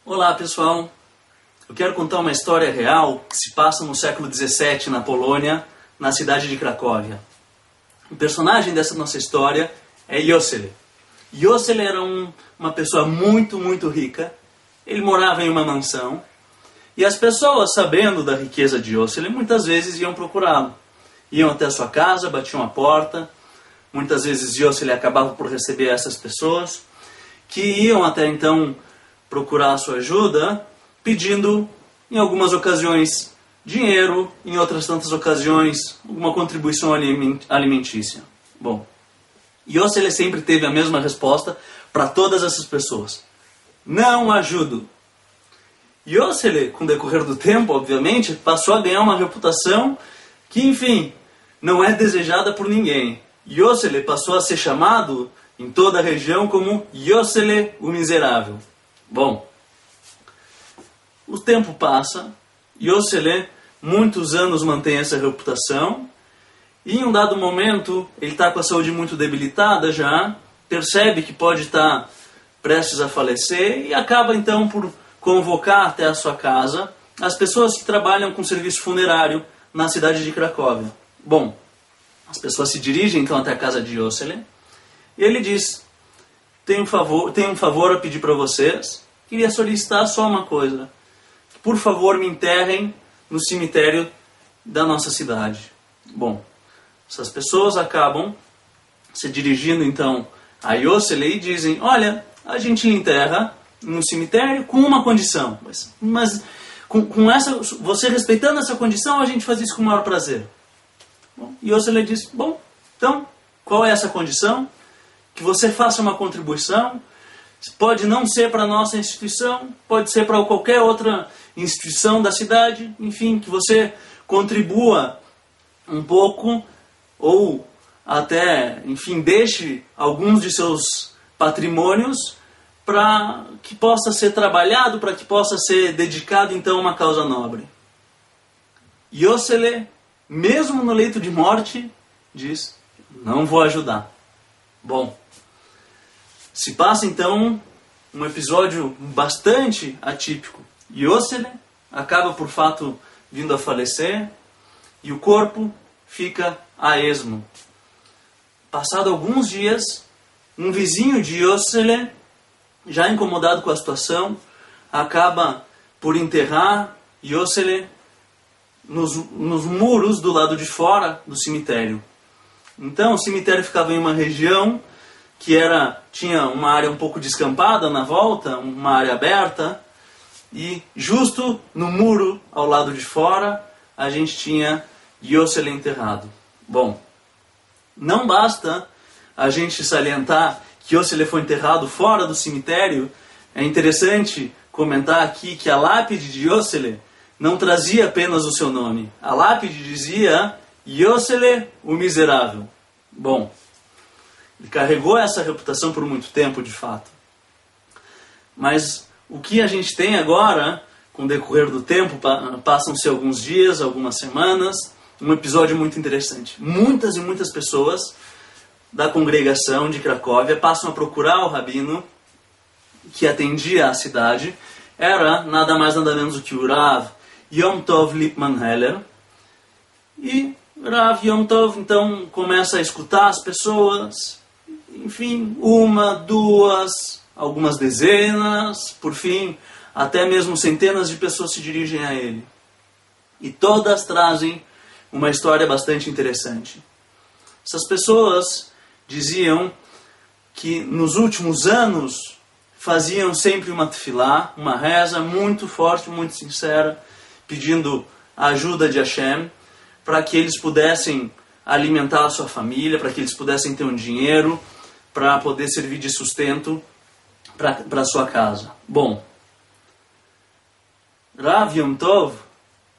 Olá pessoal, eu quero contar uma história real que se passa no século XVII na Polônia, na cidade de Cracóvia. O personagem dessa nossa história é Jöcel. Jöcel era uma pessoa muito rica, ele morava em uma mansão e as pessoas, sabendo da riqueza de Jöcel, muitas vezes iam procurá-lo. Iam até a sua casa, batiam a porta, muitas vezes Jöcel acabava por receber essas pessoas que iam até então procurar a sua ajuda, pedindo, em algumas ocasiões, dinheiro, em outras tantas ocasiões, alguma contribuição alimentícia. Bom, Jöcel sempre teve a mesma resposta para todas essas pessoas. Não ajudo. Jöcel, com o decorrer do tempo, obviamente, passou a ganhar uma reputação que, enfim, não é desejada por ninguém. Jöcel passou a ser chamado em toda a região como Jöcel o Miserável. Bom, o tempo passa, Jöcel muitos anos mantém essa reputação, e em um dado momento ele está com a saúde muito debilitada já, percebe que pode estar prestes a falecer e acaba então por convocar até a sua casa as pessoas que trabalham com serviço funerário na cidade de Cracóvia. Bom, as pessoas se dirigem então até a casa de Jöcel e ele diz: tenho um favor a pedir para vocês. Queria solicitar só uma coisa. Por favor, me enterrem no cemitério da nossa cidade. Bom, essas pessoas acabam se dirigindo então a Jöcel e dizem: olha, a gente enterra no cemitério com uma condição. Mas com essa, você respeitando essa condição, a gente faz isso com o maior prazer. Bom, Jöcel diz: bom, então, qual é essa condição? Que você faça uma contribuição. Pode não ser para a nossa instituição, pode ser para qualquer outra instituição da cidade, enfim, que você contribua um pouco ou até, enfim, deixe alguns de seus patrimônios para que possa ser trabalhado, para que possa ser dedicado então a uma causa nobre. Jöcel, mesmo no leito de morte, diz: não vou ajudar. Bom, se passa então um episódio bastante atípico. Jöcel acaba por fato vindo a falecer e o corpo fica a esmo. Passado alguns dias, um vizinho de Jöcel, já incomodado com a situação, acaba por enterrar Jöcel nos muros do lado de fora do cemitério. Então o cemitério ficava em uma região que tinha uma área um pouco descampada na volta, uma área aberta, e justo no muro ao lado de fora a gente tinha Jöcel enterrado. Bom, não basta a gente salientar que Jöcel foi enterrado fora do cemitério, é interessante comentar aqui que a lápide de Jöcel não trazia apenas o seu nome. A lápide dizia: Jöcel o Miserável. Bom, ele carregou essa reputação por muito tempo, de fato. Mas o que a gente tem agora, com o decorrer do tempo, passam-se alguns dias, algumas semanas, um episódio muito interessante. Muitas e muitas pessoas da congregação de Cracóvia passam a procurar o rabino que atendia a cidade. Era nada mais nada menos do que o Rav Yom Tov Lipman Heller. E Rav Yom Tov então começa a escutar as pessoas. Enfim, uma, duas, algumas dezenas, por fim, até mesmo centenas de pessoas se dirigem a ele. E todas trazem uma história bastante interessante. Essas pessoas diziam que nos últimos anos faziam sempre uma tefilá, uma reza muito forte, muito sincera, pedindo a ajuda de Hashem, para que eles pudessem alimentar a sua família, para que eles pudessem ter um dinheiro, para poder servir de sustento para a sua casa. Bom, Rav Yom Tov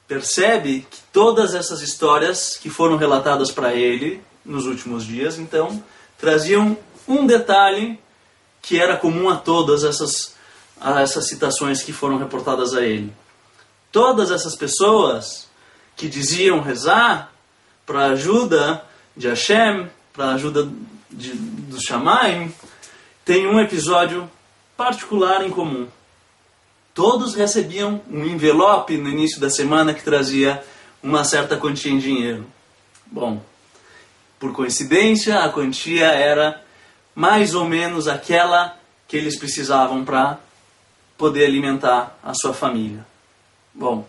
percebe que todas essas histórias que foram relatadas para ele nos últimos dias, então, traziam um detalhe que era comum a todas essas citações que foram reportadas a ele. Todas essas pessoas que diziam rezar para a ajuda de Hashem, para a ajuda do Shamayim, tem um episódio particular em comum. Todos recebiam um envelope no início da semana que trazia uma certa quantia em dinheiro. Bom, por coincidência, a quantia era mais ou menos aquela que eles precisavam para poder alimentar a sua família. Bom,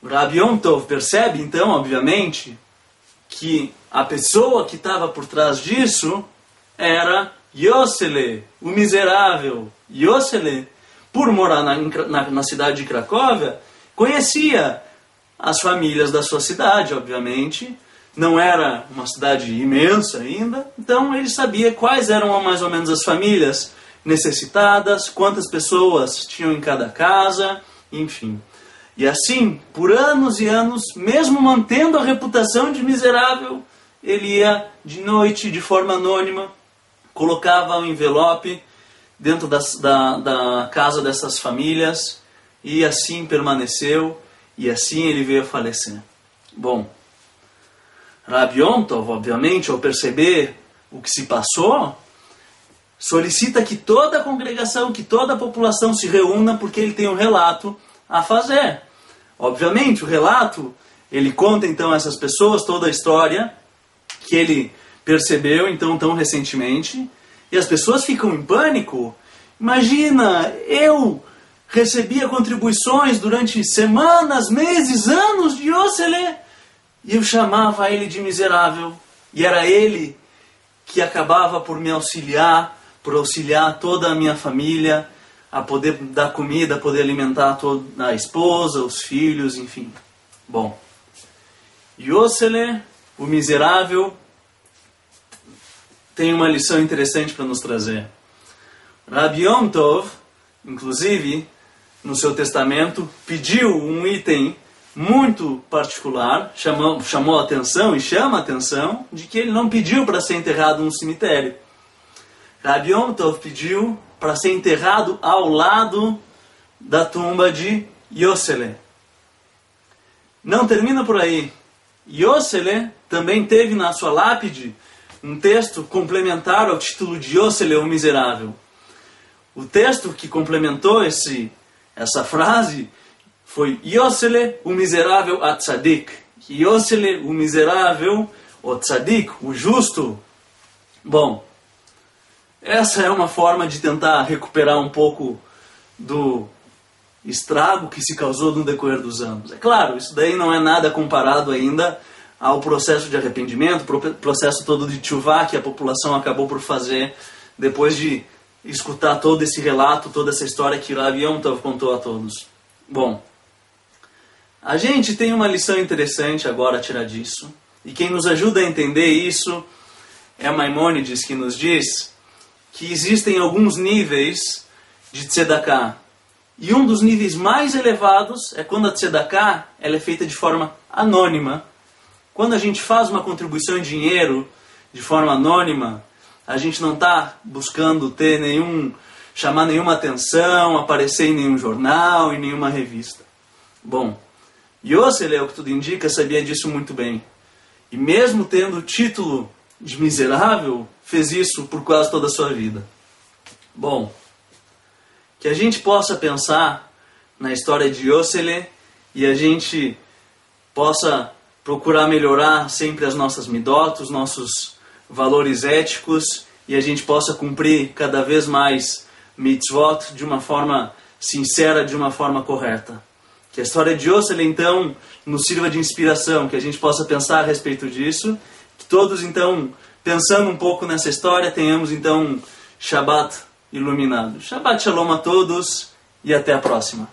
o Rabbi Yom Tov percebe, então, obviamente, que a pessoa que estava por trás disso era Yosele, o miserável. Yosele, por morar na cidade de Cracóvia, conhecia as famílias da sua cidade, obviamente. Não era uma cidade imensa ainda, então ele sabia quais eram mais ou menos as famílias necessitadas, quantas pessoas tinham em cada casa, enfim. E assim, por anos e anos, mesmo mantendo a reputação de miserável, ele ia de noite, de forma anônima, colocava um envelope dentro da casa dessas famílias, e assim permaneceu, e assim ele veio a falecer. Bom, Rabbi Yom Tov, obviamente, ao perceber o que se passou, solicita que toda a congregação, que toda a população se reúna, porque ele tem um relato a fazer. Obviamente, o relato, ele conta então a essas pessoas toda a história que ele percebeu então tão recentemente, e as pessoas ficam em pânico. Imagina, eu recebia contribuições durante semanas, meses, anos de Yosele, e eu chamava ele de miserável, e era ele que acabava por me auxiliar, por auxiliar toda a minha família, a poder dar comida, a poder alimentar toda a esposa, os filhos, enfim. Bom, Yosele, o miserável, tem uma lição interessante para nos trazer. Rabbi Yom Tov, inclusive, no seu testamento, pediu um item muito particular, chamou a atenção e chama a atenção de que ele não pediu para ser enterrado num cemitério. Rabbi Yom Tov pediu para ser enterrado ao lado da tumba de Yosele. Não termina por aí. Yosele também teve na sua lápide um texto complementar ao título de Yosele, o miserável. O texto que complementou essa frase foi Yosele, o miserável a tzadik. Yosele, o miserável, o tzadik, o justo. Bom, essa é uma forma de tentar recuperar um pouco do estrago que se causou no decorrer dos anos. É claro, isso daí não é nada comparado ainda ao processo de arrependimento, processo todo de tchuvá que a população acabou por fazer depois de escutar todo esse relato, toda essa história que Rabbi Yom Tov contou a todos. Bom, a gente tem uma lição interessante agora a tirar disso, e quem nos ajuda a entender isso é Maimônides, que nos diz que existem alguns níveis de tzedakah. E um dos níveis mais elevados é quando a tzedakah ela é feita de forma anônima. Quando a gente faz uma contribuição em dinheiro de forma anônima, a gente não está buscando chamar nenhuma atenção, aparecer em nenhum jornal, em nenhuma revista. Bom, Yosele, o que tudo indica, sabia disso muito bem. E mesmo tendo o título de miserável, fez isso por quase toda a sua vida. Bom, que a gente possa pensar na história de Yosele e a gente possa procurar melhorar sempre as nossas midot, os nossos valores éticos, e a gente possa cumprir cada vez mais mitzvot de uma forma sincera, de uma forma correta. Que a história de Yosele, então, nos sirva de inspiração, que a gente possa pensar a respeito disso, que todos, então, pensando um pouco nessa história, tenhamos, então, Shabbat iluminado. Shabbat Shalom a todos e até a próxima.